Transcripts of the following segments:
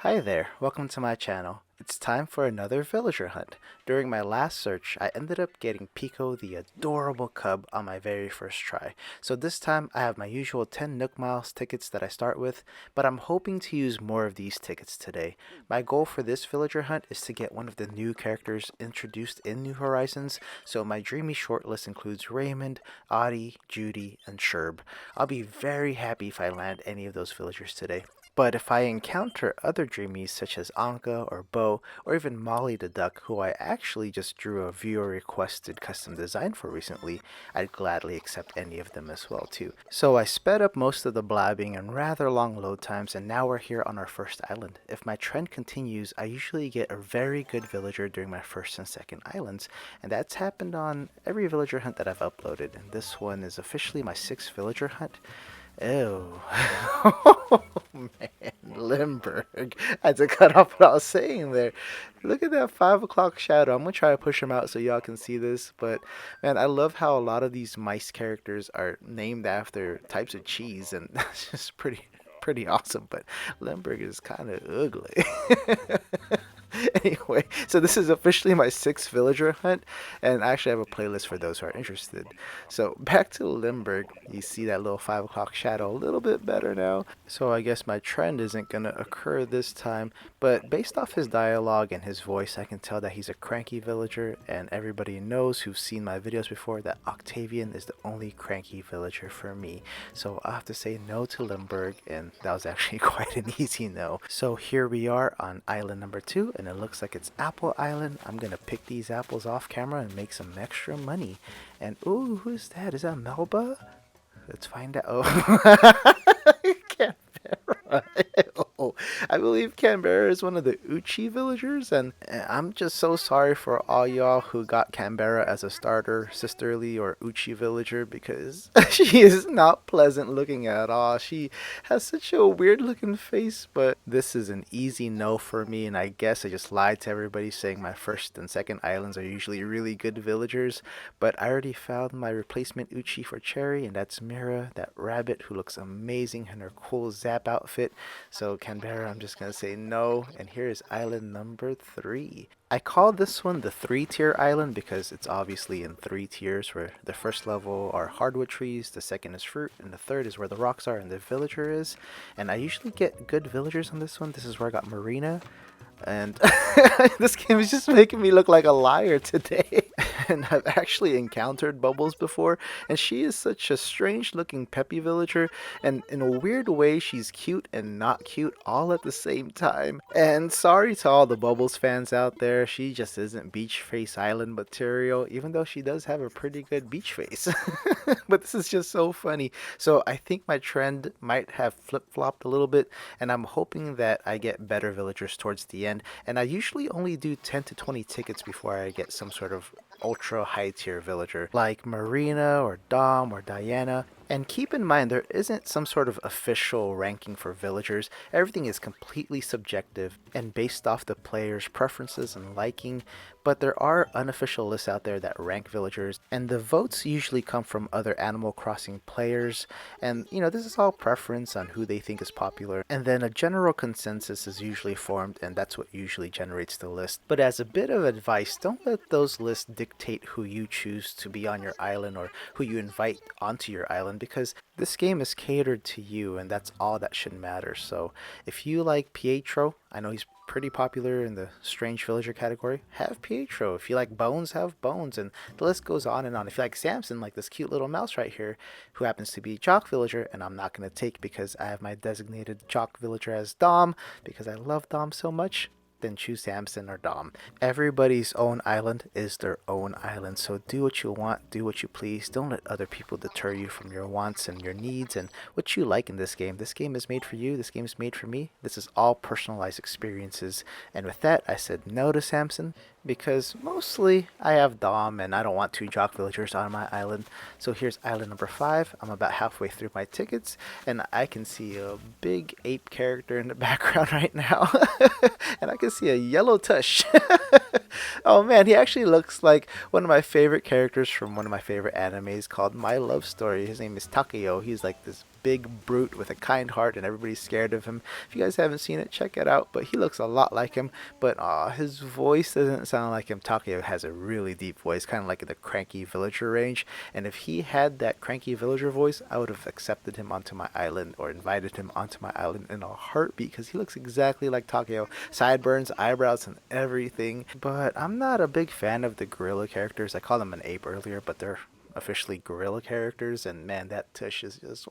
Hi there, welcome to my channel. It's time for another villager hunt. During my last search, I ended up getting Pico the adorable cub on my very first try. So this time I have my usual 10 Nook Miles tickets that I start with, but I'm hoping to use more of these tickets today. My goal for this villager hunt is to get one of the new characters introduced in New Horizons, so my Dreamy shortlist includes Raymond, Audie, Judy, and Sherb. I'll be very happy if I land any of those villagers today. But if I encounter other Dreamies such as Anka or Bo or even Molly the Duck, who I actually just drew a viewer requested custom design for recently, I'd gladly accept any of them as well too. So I sped up most of the blabbing and rather long load times, and now we're here on our first island. If my trend continues, I usually get a very good villager during my first and second islands, and that's happened on every villager hunt that I've uploaded, and this one is officially my 6th villager hunt. Ew. Oh man, Limburg. I had to cut off what I was saying there. Look at that 5 o'clock shadow. I'm gonna try to push him out so y'all can see this. But man, I love how a lot of these mice characters are named after types of cheese, and that's just pretty awesome. But Limburg is kind of ugly. Anyway, so this is officially my 6th villager hunt, and I actually have a playlist for those who are interested. So back to Limburg, you see that little 5 o'clock shadow a little bit better now. So I guess my trend isn't gonna occur this time, but based off his dialogue and his voice, I can tell that he's a cranky villager, and everybody knows who's seen my videos before that Octavian is the only cranky villager for me. So I have to say no to Limburg, and that was actually quite an easy no. So here we are on island number 2, and it looks like it's Apple Island. I'm gonna pick these apples off camera and make some extra money. And ooh, who's that? Is that Melba? Let's find out. Oh, Canberra. Oh, I believe Canberra is one of the Uchi villagers, and I'm just so sorry for all y'all who got Canberra as a starter, sisterly, or Uchi villager, because she is not pleasant looking at all. She has such a weird looking face, but this is an easy no for me, and I guess I just lied to everybody saying my first and second islands are usually really good villagers, but I already found my replacement Uchi for Cherry, and that's Mira, that rabbit who looks amazing in her cool Zap outfit. So Canberra, I'm just gonna say no, and here is island number 3. I call this one the 3-tier island because it's obviously in 3 tiers, where the first level are hardwood trees, the second is fruit, and the third is where the rocks are and the villager is. And I usually get good villagers on this one. This is where I got Marina, and this game is just making me look like a liar today. And I've actually encountered Bubbles before, and she is such a strange looking peppy villager, and in a weird way she's cute and not cute all at the same time. And sorry to all the Bubbles fans out there, she just isn't beach face island material, even though she does have a pretty good beach face. But this is just so funny. So I think my trend might have flip-flopped a little bit, and I'm hoping that I get better villagers towards the end. And I usually only do 10 to 20 tickets before I get some sort of ultra high tier villager like Marina or Dom or Diana. And keep in mind, there isn't some sort of official ranking for villagers. Everything is completely subjective and based off the player's preferences and liking, but there are unofficial lists out there that rank villagers, and the votes usually come from other Animal Crossing players, and this is all preference on who they think is popular, and then a general consensus is usually formed, and that's what usually generates the list. But as a bit of advice, don't let those lists dictate who you choose to be on your island or who you invite onto your island, because this game is catered to you, and that's all that should matter. So if you like Pietro, I know he's pretty popular in the strange villager category, have Pietro. If you like Bones, have Bones, and the list goes on and on. If you like Samson, like this cute little mouse right here, who happens to be Jock villager, and I'm not going to take because I have my designated Jock villager as Dom, because I love Dom so much, then choose Samson or Dom. Everybody's own island is their own island, so do what you want, do what you please. Don't let other people deter you from your wants and your needs and what you like in this game. This game is made for you, this game is made for me. This is all personalized experiences. And with that, I said no to Samson, because mostly I have Dom and I don't want 2 Jock villagers on my island. So here's island number 5. I'm about halfway through my tickets, and I can see a big ape character in the background right now. And I can see a yellow tush. Oh man, he actually looks like one of my favorite characters from one of my favorite animes called My Love Story. His name is Takeo. He's like this big brute with a kind heart and everybody's scared of him. If you guys haven't seen it, check it out. But he looks a lot like him, but his voice doesn't sound like him. Takeo has a really deep voice, kind of like the cranky villager range, and if he had that cranky villager voice, I would have accepted him onto my island or invited him onto my island in a heartbeat, because he looks exactly like Takeo. Sideburns, eyebrows, and everything. But I'm not a big fan of the gorilla characters. I called them an ape earlier, but they're officially gorilla characters, and man, that tush is just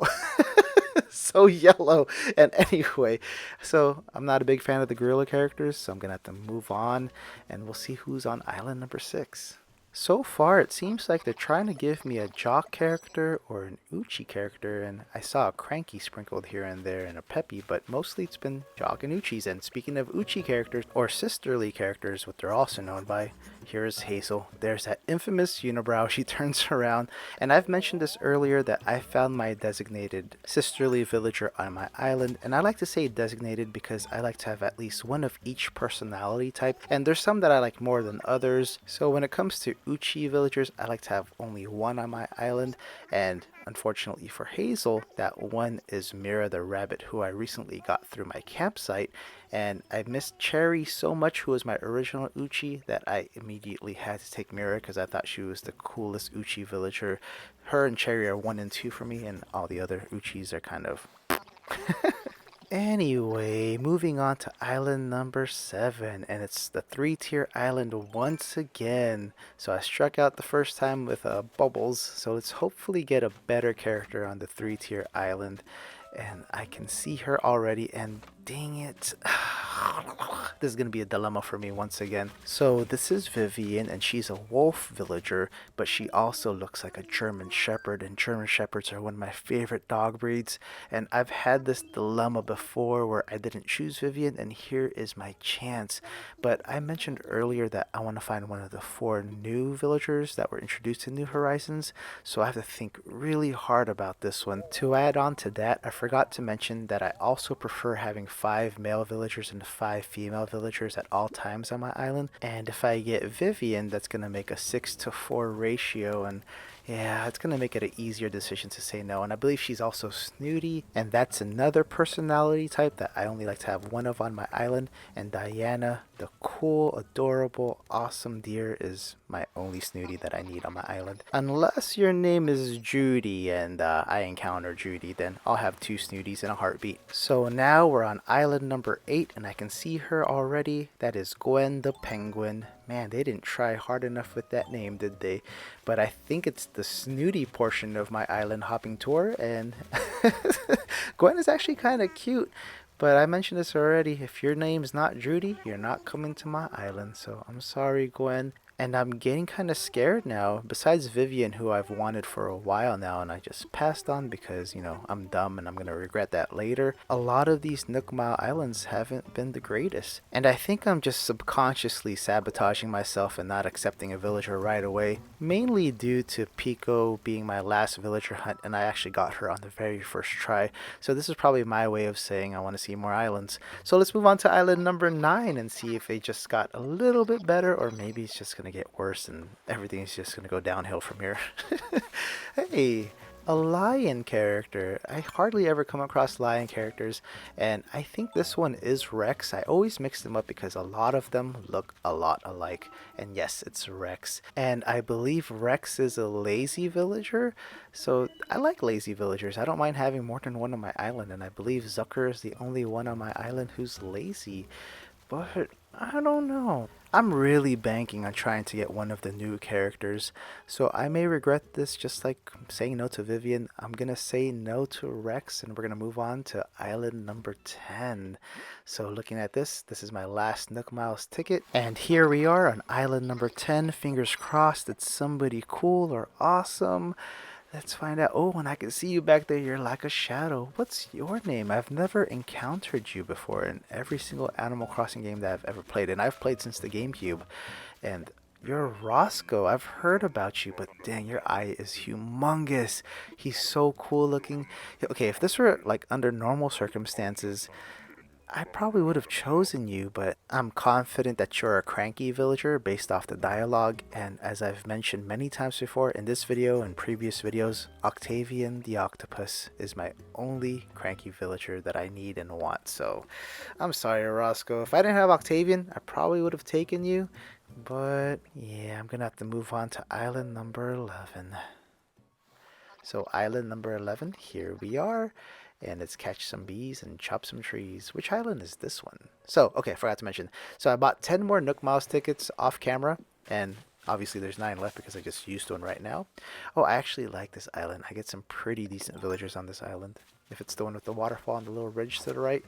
so yellow. And anyway, so I'm not a big fan of the gorilla characters, so I'm gonna have to move on, and we'll see who's on island number 6. So far, it seems like they're trying to give me a Jock character or an Uchi character, and I saw a Cranky sprinkled here and there and a Peppy, but mostly it's been Jock and Uchis. And speaking of Uchi characters, or sisterly characters, what they're also known by, here's Hazel. There's that infamous unibrow. She turns around, and I've mentioned this earlier that I found my designated sisterly villager on my island, and I like to say designated because I like to have at least one of each personality type, and there's some that I like more than others. So when it comes to Uchi villagers, I like to have only one on my island, and unfortunately for Hazel, that one is Mira the rabbit, who I recently got through my campsite, and I missed Cherry so much, who was my original Uchi, that I immediately had to take Mira because I thought she was the coolest Uchi villager. Her and Cherry are 1 and 2 for me, and all the other Uchis are kind of Anyway, moving on to island number 7, and it's the 3-tier island once again. So I struck out the first time with Bubbles, so let's hopefully get a better character on the 3-tier island. And I can see her already, and dang it. This is going to be a dilemma for me once again. So this is Vivian, and she's a wolf villager, but she also looks like a German Shepherd, and German Shepherds are one of my favorite dog breeds. And I've had this dilemma before where I didn't choose Vivian, and here is my chance. But I mentioned earlier that I want to find one of the 4 new villagers that were introduced in New Horizons, so I have to think really hard about this one. To add on to that, I forgot to mention that I also prefer having 5 male villagers and 5 female villagers at all times on my island. And if I get Vivian, that's going to make a 6-to-4 ratio, and yeah, it's going to make it an easier decision to say no. And I believe she's also snooty, and that's another personality type that I only like to have one of on my island. And Diana, the cool, adorable, awesome deer, is my only snooty that I need on my island. Unless your name is Judy and I encounter Judy, then I'll have 2 snooties in a heartbeat. So now we're on island number 8, and I can see her already. That is Gwen the Penguin. Man, they didn't try hard enough with that name, did they? But I think it's the snooty portion of my island hopping tour, and Gwen is actually kind of cute. But I mentioned this already, if your name's not Judy, you're not coming to my island, so I'm sorry, Gwen. And I'm getting kind of scared now. Besides Vivian, who I've wanted for a while now, and I just passed on because, you know, I'm dumb and I'm going to regret that later. A lot of these Nook Mile Islands haven't been the greatest. And I think I'm just subconsciously sabotaging myself and not accepting a villager right away. Mainly due to Pico being my last villager hunt, and I actually got her on the very first try. So this is probably my way of saying I want to see more islands. So let's move on to island number 9 and see if they just got a little bit better, or maybe it's just going to get worse and everything's just gonna go downhill from here. Hey, a lion character. I hardly ever come across lion characters, and I think this one is Rex. I always mix them up because a lot of them look a lot alike, and yes, it's Rex. And I believe Rex is a lazy villager, so I like lazy villagers. I don't mind having more than one on my island, and I believe Zucker is the only one on my island who's lazy. But I don't know. I'm really banking on trying to get one of the new characters, so I may regret this, just like saying no to Vivian. I'm gonna say no to Rex, and we're gonna move on to island number 10. So looking at this is my last Nook Miles ticket, and here we are on island number 10. Fingers crossed it's somebody cool or awesome. Let's find out. Oh, and I can see you back there. You're like a shadow. What's your name? I've never encountered you before in every single Animal Crossing game that I've ever played. And I've played since the GameCube. And you're Roscoe. I've heard about you, but dang, your eye is humongous. He's so cool looking. Okay, if this were like under normal circumstances, I probably would have chosen you, but I'm confident that you're a cranky villager based off the dialogue, and as I've mentioned many times before in this video and previous videos, Octavian the Octopus is my only cranky villager that I need and want, so I'm sorry, Roscoe. If I didn't have Octavian, I probably would have taken you, but yeah, I'm gonna have to move on to island number 11. So island number 11, here we are. And it's catch some bees and chop some trees. Which island is this one? So, okay, I forgot to mention. So I bought 10 more Nook Miles tickets off camera. And obviously there's 9 left because I just used one right now. Oh, I actually like this island. I get some pretty decent villagers on this island. If it's the one with the waterfall and the little ridge to the right.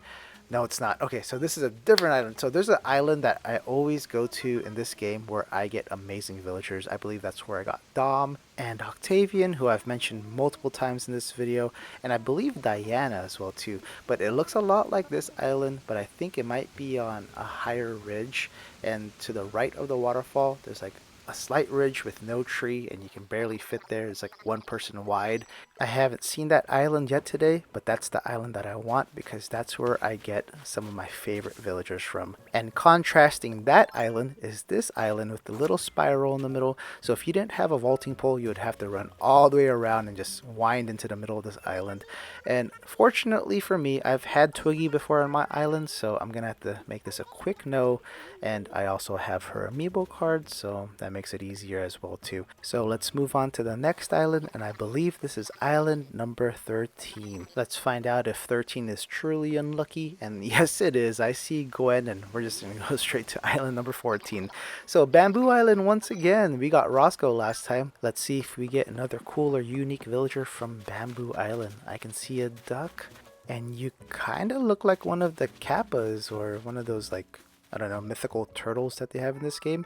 No, it's not. Okay, so this is a different island. So there's an island that I always go to in this game where I get amazing villagers. I believe that's where I got Dom and Octavian, who I've mentioned multiple times in this video, and I believe Diana as well too. But it looks a lot like this island, but I think it might be on a higher ridge. And to the right of the waterfall, there's like a slight ridge with no tree, and you can barely fit there. It's like one person wide. I haven't seen that island yet today, but that's the island that I want because that's where I get some of my favorite villagers from. And contrasting that island is this island with the little spiral in the middle. So if you didn't have a vaulting pole, you would have to run all the way around and just wind into the middle of this island. And fortunately for me, I've had Twiggy before on my island, so I'm gonna have to make this a quick no. And I also have her amiibo card, so that makes it easier as well too. So let's move on to the next island, and I believe this is island number 13. Let's find out if 13 is truly unlucky, and yes it is. I see Gwen, and we're just gonna go straight to island number 14. So Bamboo Island once again. We got Roscoe last time. Let's see if we get another cool or unique villager from Bamboo Island. I can see a duck, and you kind of look like one of the Kappas or one of those, like, I don't know, mythical turtles that they have in this game.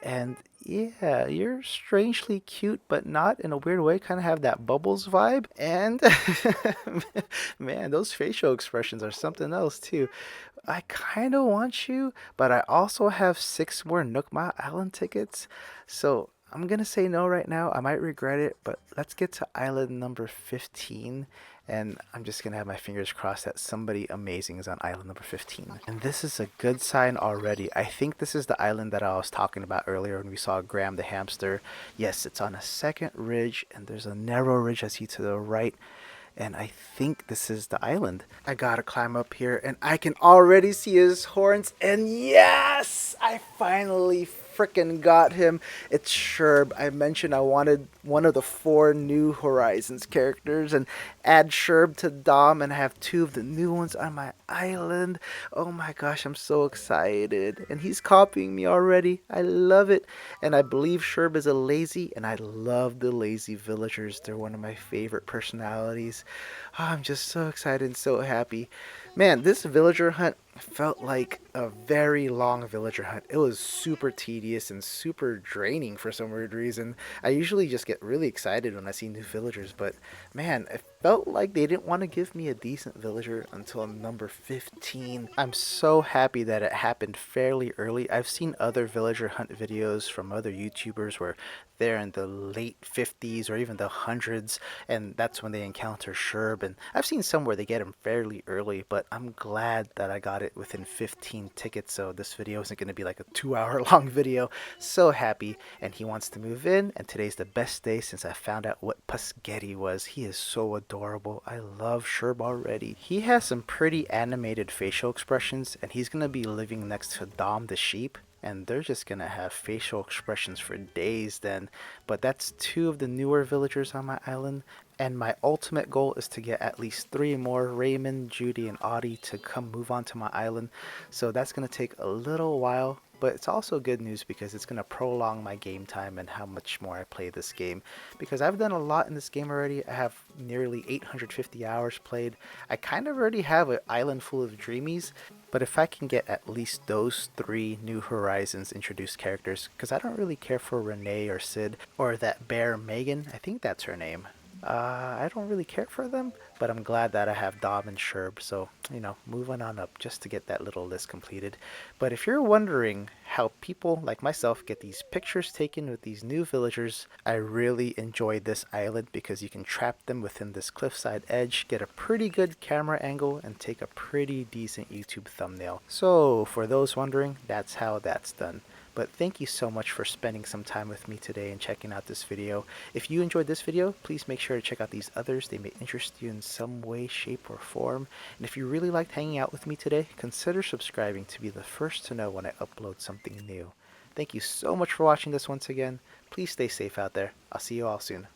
And yeah, you're strangely cute, but not in a weird way. Kind of have that Bubbles vibe. And man, those facial expressions are something else too. I kind of want you, but I also have 6 more Nook Mile Island tickets. So I'm going to say no right now. I might regret it, but let's get to island number 15. And I'm just going to have my fingers crossed that somebody amazing is on island number 15. And this is a good sign already. I think this is the island that I was talking about earlier when we saw Graham the hamster. Yes, it's on a second ridge, and there's a narrow ridge I see to the right. And I think this is the island. I gotta climb up here, and I can already see his horns. And yes, I finally freaking got him. It's Sherb. I mentioned I wanted one of the 4 New Horizons characters and add Sherb to Dom and have 2 of the new ones on my island. Oh my gosh, I'm so excited. And he's copying me already. I love it. And I believe Sherb is a lazy, and I love the lazy villagers. They're one of my favorite personalities. Oh, I'm just so excited and so happy. Man, this villager hunt felt like a very long villager hunt. It was super tedious and super draining for some weird reason. I usually just get really excited when I see new villagers, but man, it felt like they didn't want to give me a decent villager until number 15. I'm so happy that it happened fairly early. I've seen other villager hunt videos from other YouTubers where they're in the late 50s or even the hundreds, and that's when they encounter Sherb. And I've seen some where they get him fairly early, but I'm glad that I got it within 15 tickets, so this video isn't going to be like a 2-hour long video. So happy. And he wants to move in, and today's the best day since I found out what Pusgetti was. He is so adorable. I love Sherb already. He has some pretty animated facial expressions, and he's going to be living next to Dom the sheep, and they're just gonna have facial expressions for days then. But that's 2 of the newer villagers on my island, and my ultimate goal is to get at least 3 more, Raymond, Judy, and Audie, to come move on to my island. So that's gonna take a little while, but it's also good news because it's going to prolong my game time and how much more I play this game, because I've done a lot in this game already. I have nearly 850 hours played. I kind of already have an island full of Dreamies, but if I can get at least those 3 New Horizons introduced characters, because I don't really care for Renee or Sid or that bear Megan, I think that's her name. I don't really care for them, but I'm glad that I have Dom and Sherb, so, moving on up just to get that little list completed. But if you're wondering how people like myself get these pictures taken with these new villagers, I really enjoyed this island because you can trap them within this cliffside edge, get a pretty good camera angle, and take a pretty decent YouTube thumbnail. So, for those wondering, that's how that's done. But thank you so much for spending some time with me today and checking out this video. If you enjoyed this video, please make sure to check out these others. They may interest you in some way, shape, or form. And if you really liked hanging out with me today, consider subscribing to be the first to know when I upload something new. Thank you so much for watching this once again. Please stay safe out there. I'll see you all soon.